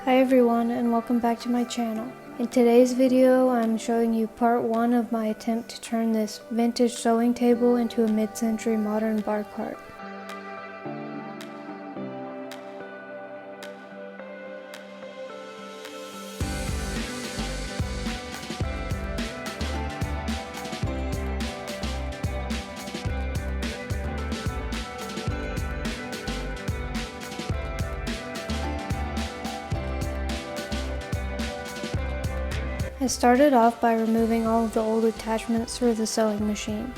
Hi everyone, and welcome back to my channel. In today's video I'm showing you part 1 of my attempt to turn this vintage sewing table into a mid-century modern bar cart. I started off by removing all of the old attachments for the sewing machine.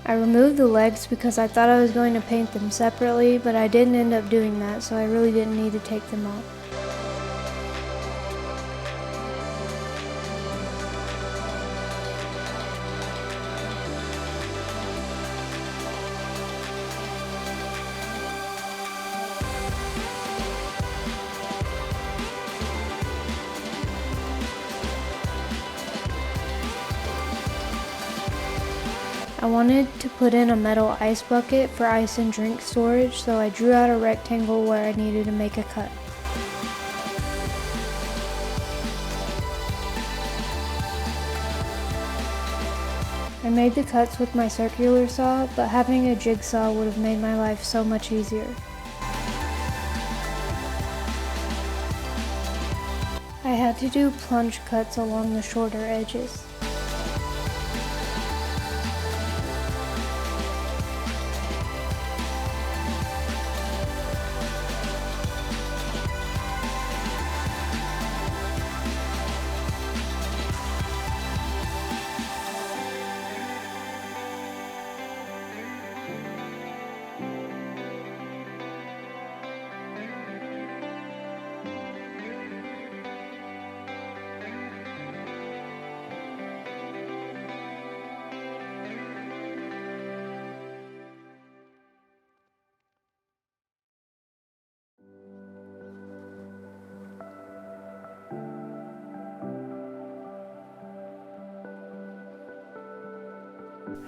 I removed the legs because I thought I was going to paint them separately, but I didn't end up doing that, so I really didn't need to take them off. I wanted to put in a metal ice bucket for ice and drink storage, so I drew out a rectangle where I needed to make a cut. I made the cuts with my circular saw, but having a jigsaw would have made my life so much easier. I had to do plunge cuts along the shorter edges.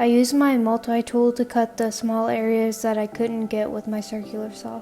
I used my multi-tool to cut the small areas that I couldn't get with my circular saw.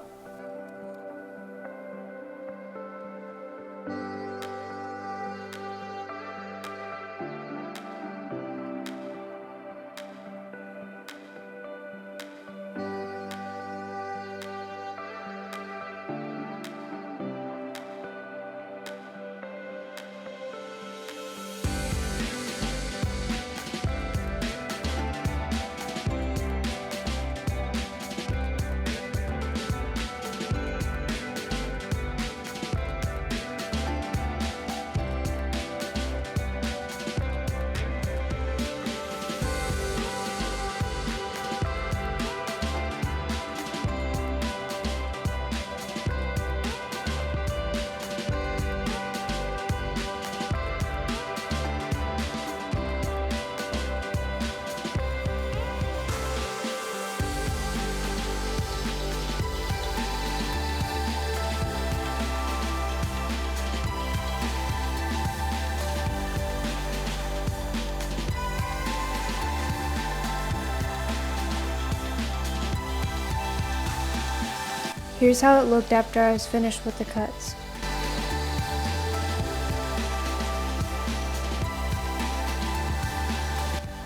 Here's how it looked after I was finished with the cuts.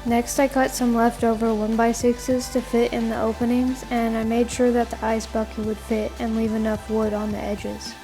Next I cut some leftover 1x6s to fit in the openings, and I made sure that the ice bucket would fit and leave enough wood on the edges.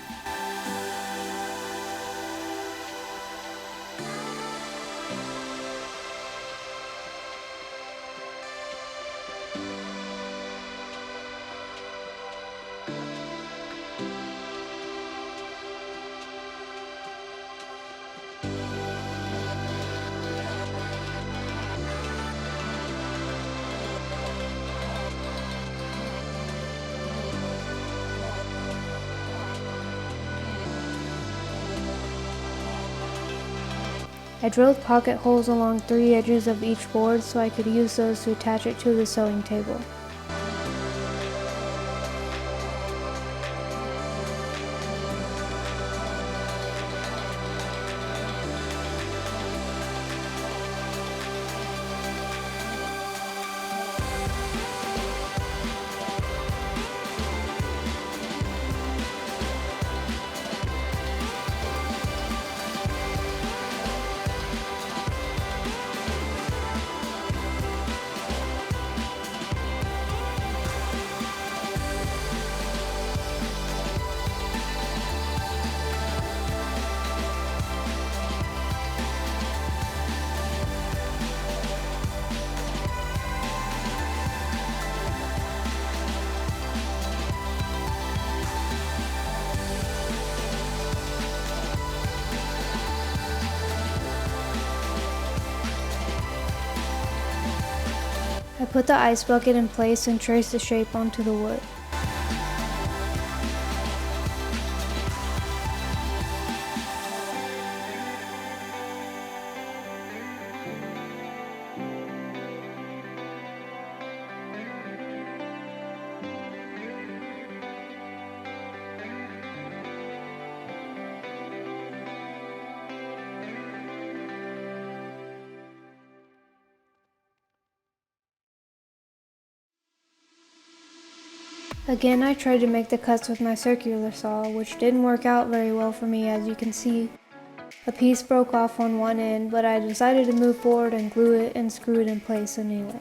I drilled pocket holes along 3 edges of each board so I could use those to attach it to the sewing table. I put the ice bucket in place and traced the shape onto the wood. Again, I tried to make the cuts with my circular saw, which didn't work out very well for me, as you can see. A piece broke off on one end, but I decided to move forward and glue it and screw it in place anyway.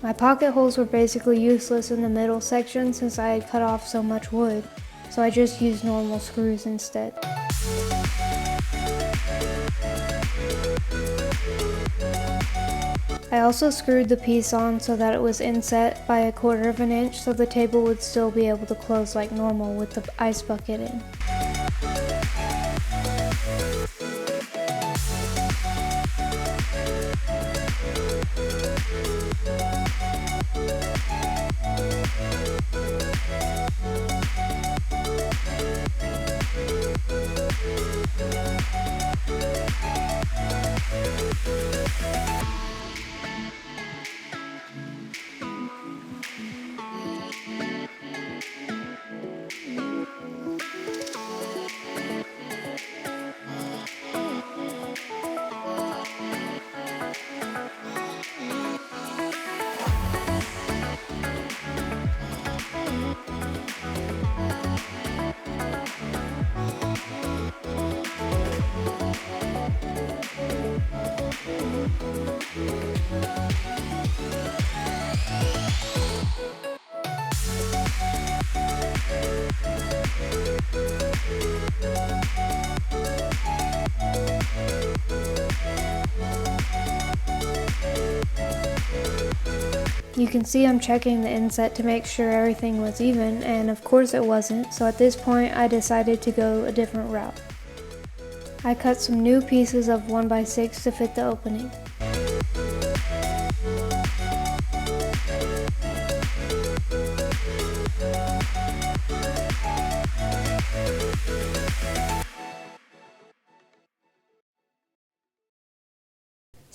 My pocket holes were basically useless in the middle section since I had cut off so much wood, so I just used normal screws instead. I also screwed the piece on so that it was inset by 1/4 of an inch so the table would still be able to close like normal with the ice bucket in. You can see I'm checking the inset to make sure everything was even, and of course it wasn't, so at this point I decided to go a different route. I cut some new pieces of 1x6 to fit the opening.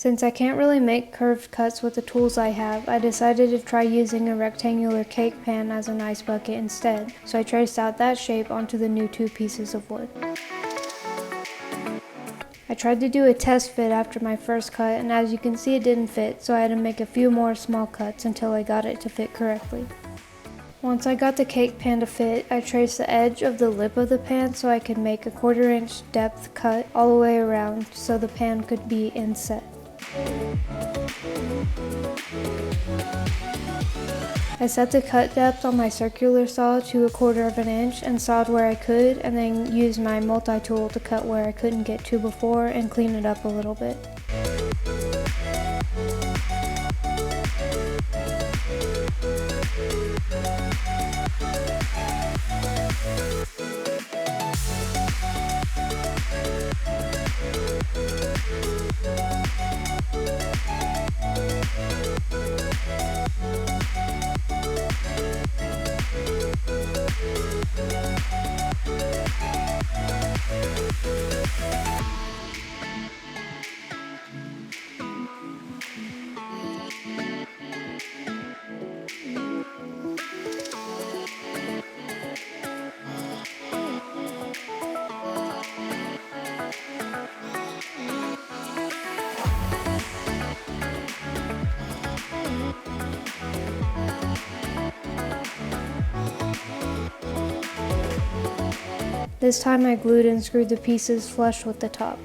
Since I can't really make curved cuts with the tools I have, I decided to try using a rectangular cake pan as an ice bucket instead, so I traced out that shape onto the new 2 pieces of wood. I tried to do a test fit after my first cut, and as you can see it didn't fit, so I had to make a few more small cuts until I got it to fit correctly. Once I got the cake pan to fit, I traced the edge of the lip of the pan so I could make a 1/4 inch depth cut all the way around so the pan could be inset. I set the cut depth on my circular saw to 1/4 inch and sawed where I could, and then used my multi-tool to cut where I couldn't get to before and clean it up a little bit. This time I glued and screwed the pieces flush with the top.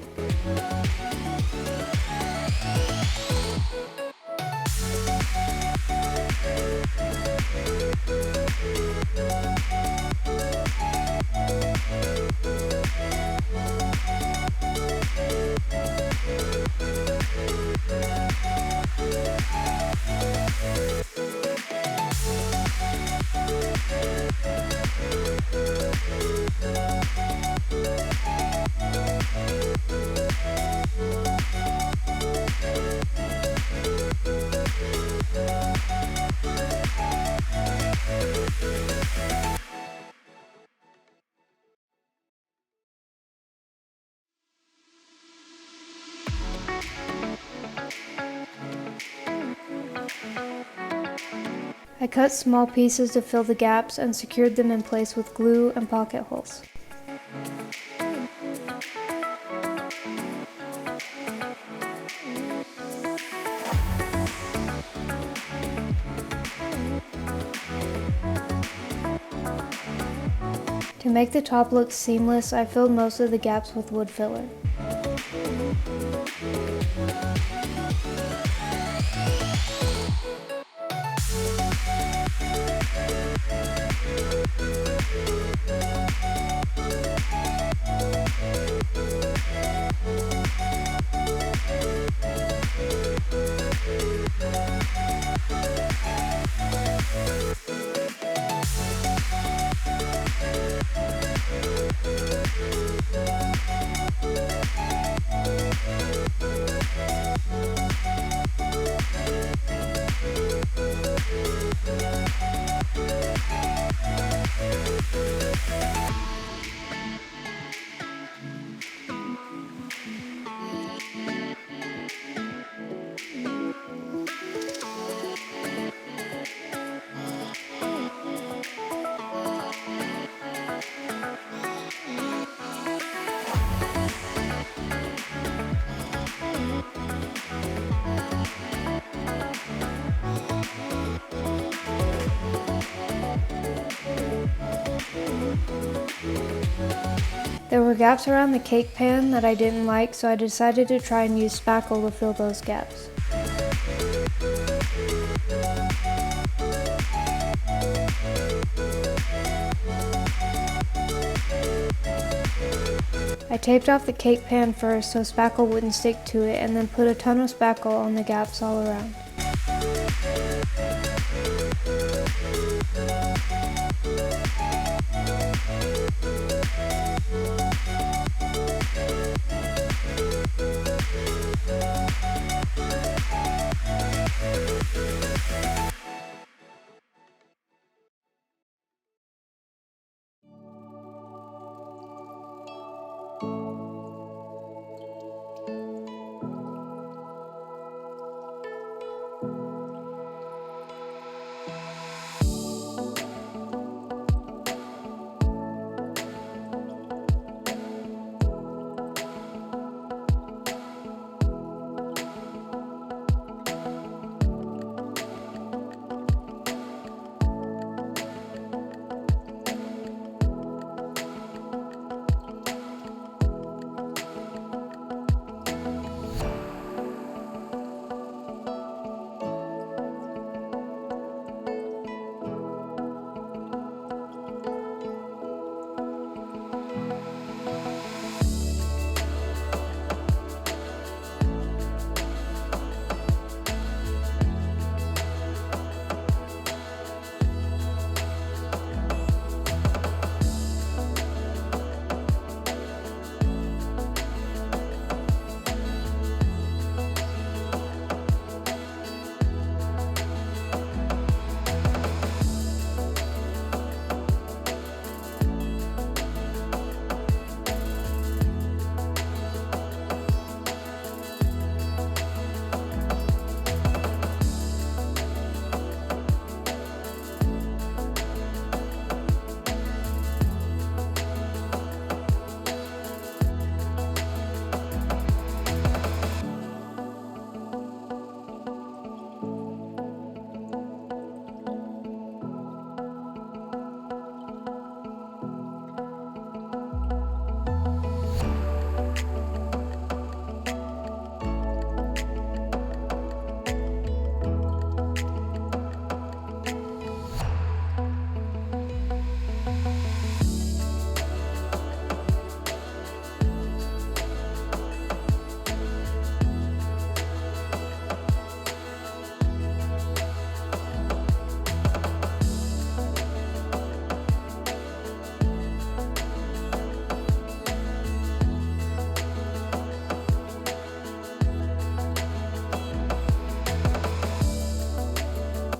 I cut small pieces to fill the gaps and secured them in place with glue and pocket holes. To make the top look seamless, I filled most of the gaps with wood filler. There were gaps around the cake pan that I didn't like, so I decided to try and use Spackle to fill those gaps. I taped off the cake pan first so Spackle wouldn't stick to it, and then put a ton of Spackle on the gaps all around.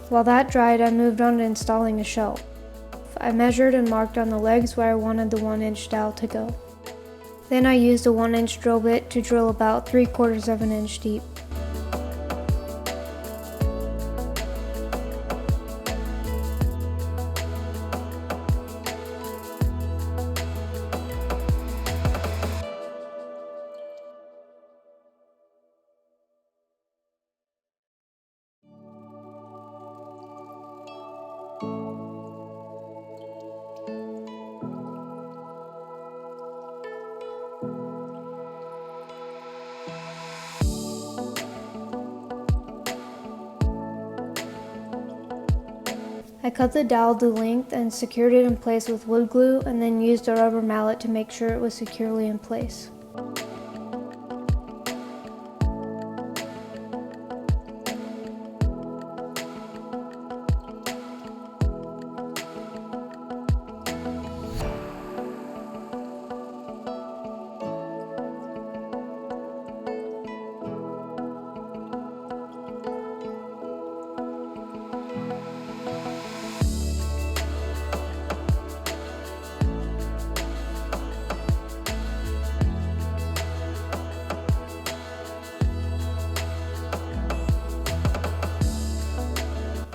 While that dried, I moved on to installing a shelf. I measured and marked on the legs where I wanted the 1-inch dowel to go. Then I used a 1-inch drill bit to drill about 3/4 of an inch deep. I cut the dowel to length and secured it in place with wood glue, and then used a rubber mallet to make sure it was securely in place.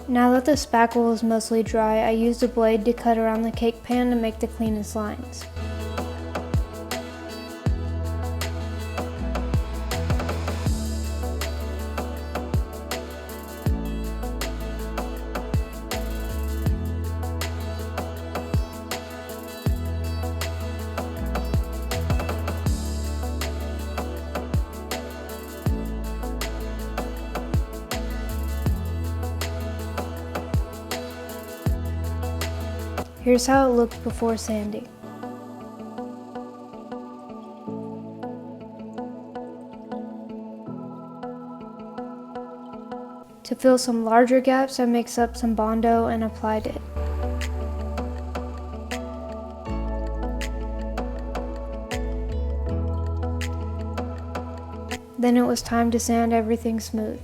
Now that the spackle was mostly dry, I used a blade to cut around the cake pan to make the cleanest lines. Here's how it looked before sanding. To fill some larger gaps, I mixed up some Bondo and applied it. Then it was time to sand everything smooth.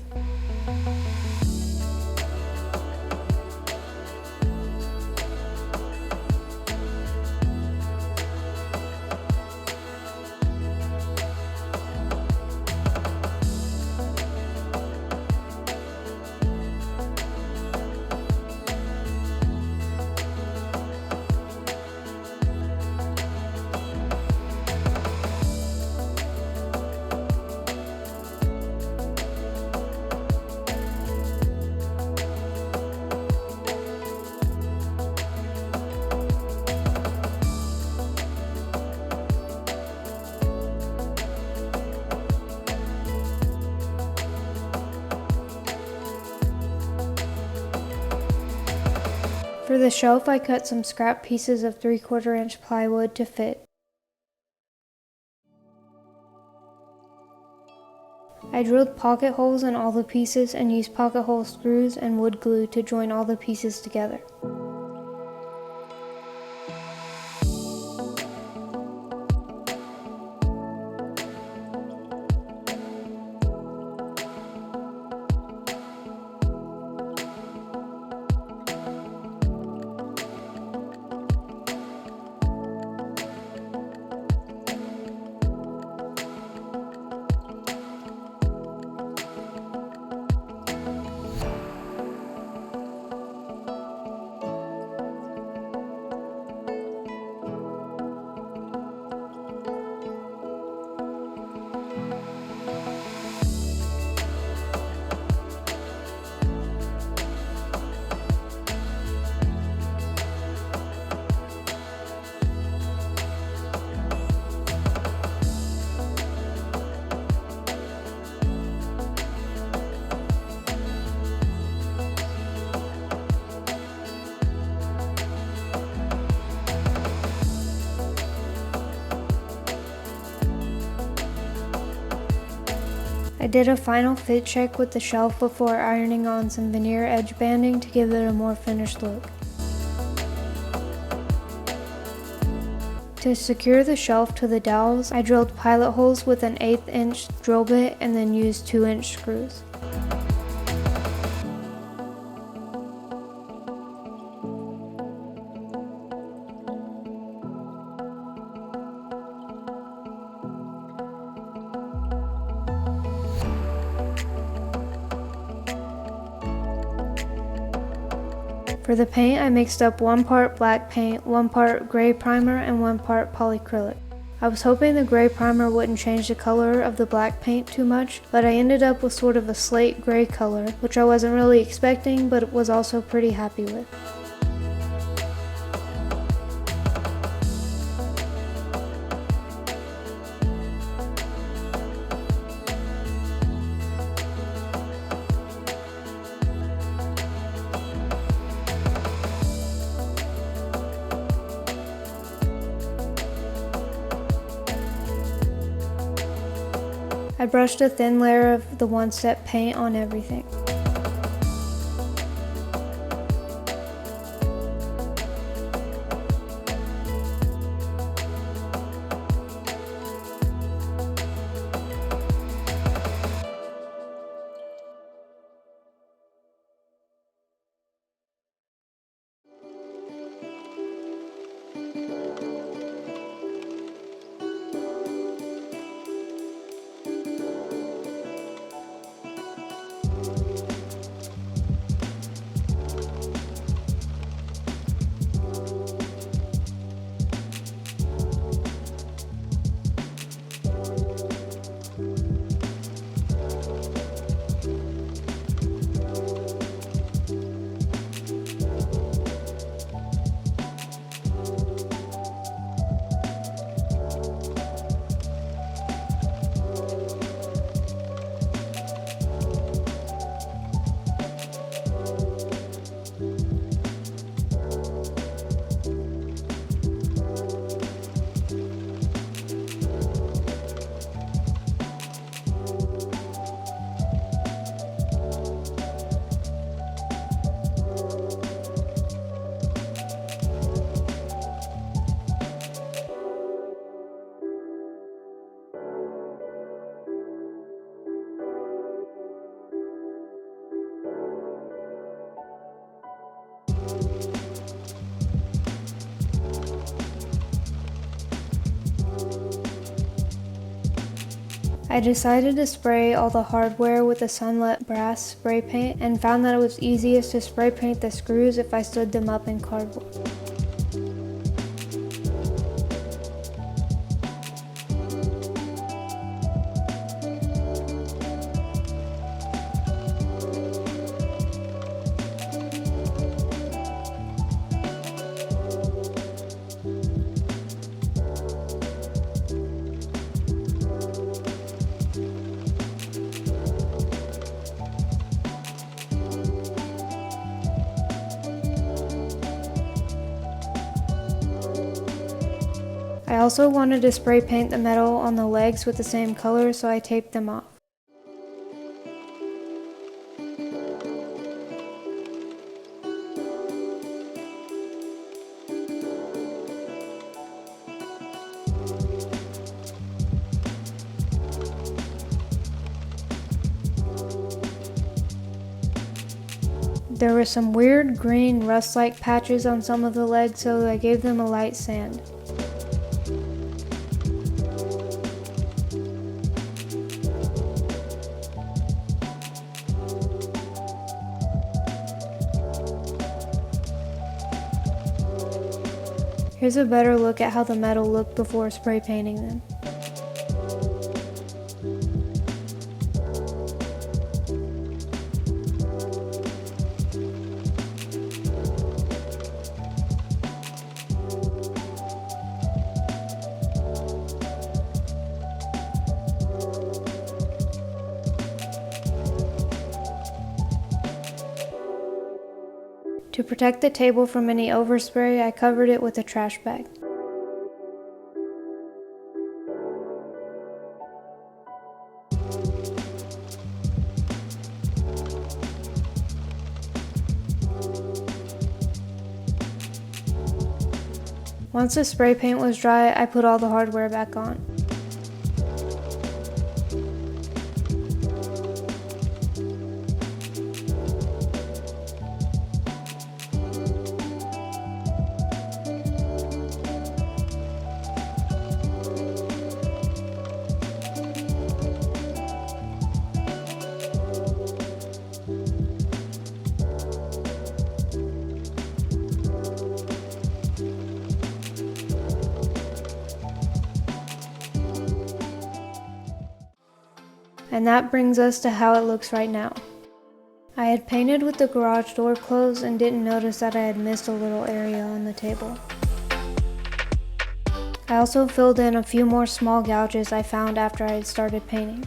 For the shelf, I cut some scrap pieces of 3/4 inch plywood to fit. I drilled pocket holes in all the pieces and used pocket hole screws and wood glue to join all the pieces together. I did a final fit check with the shelf before ironing on some veneer edge banding to give it a more finished look. To secure the shelf to the dowels, I drilled pilot holes with an 1/8 inch drill bit and then used 2-inch screws. For the paint, I mixed up 1 part black paint, 1 part gray primer, and 1 part polyacrylic. I was hoping the gray primer wouldn't change the color of the black paint too much, but I ended up with sort of a slate gray color, which I wasn't really expecting, but was also pretty happy with. I brushed a thin layer of the one-step paint on everything. I decided to spray all the hardware with the Sunlit Brass spray paint and found that it was easiest to spray paint the screws if I stood them up in cardboard. I also wanted to spray paint the metal on the legs with the same color, so I taped them off. There were some weird green rust-like patches on some of the legs, so I gave them a light sand. Here's a better look at how the metal looked before spray painting them. To protect the table from any overspray, I covered it with a trash bag. Once the spray paint was dry, I put all the hardware back on. And that brings us to how it looks right now. I had painted with the garage door closed and didn't notice that I had missed a little area on the table. I also filled in a few more small gouges I found after I had started painting.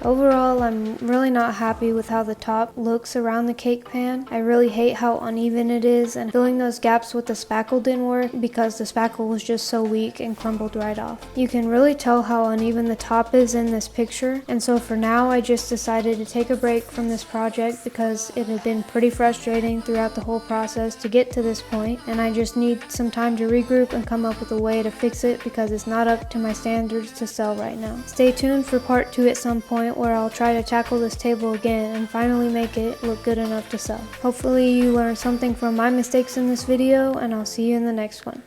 Overall, I'm really not happy with how the top looks around the cake pan. I really hate how uneven it is, and filling those gaps with the spackle didn't work because the spackle was just so weak and crumbled right off. You can really tell how uneven the top is in this picture, and so for now I just decided to take a break from this project because it had been pretty frustrating throughout the whole process to get to this point, and I just need some time to regroup and come up with a way to fix it because it's not up to my standards to sell right now. Stay tuned for part 2 at some point where I'll try to tackle this table again and finally make it look good enough to sell. Hopefully you learned something from my mistakes in this video, and I'll see you in the next one.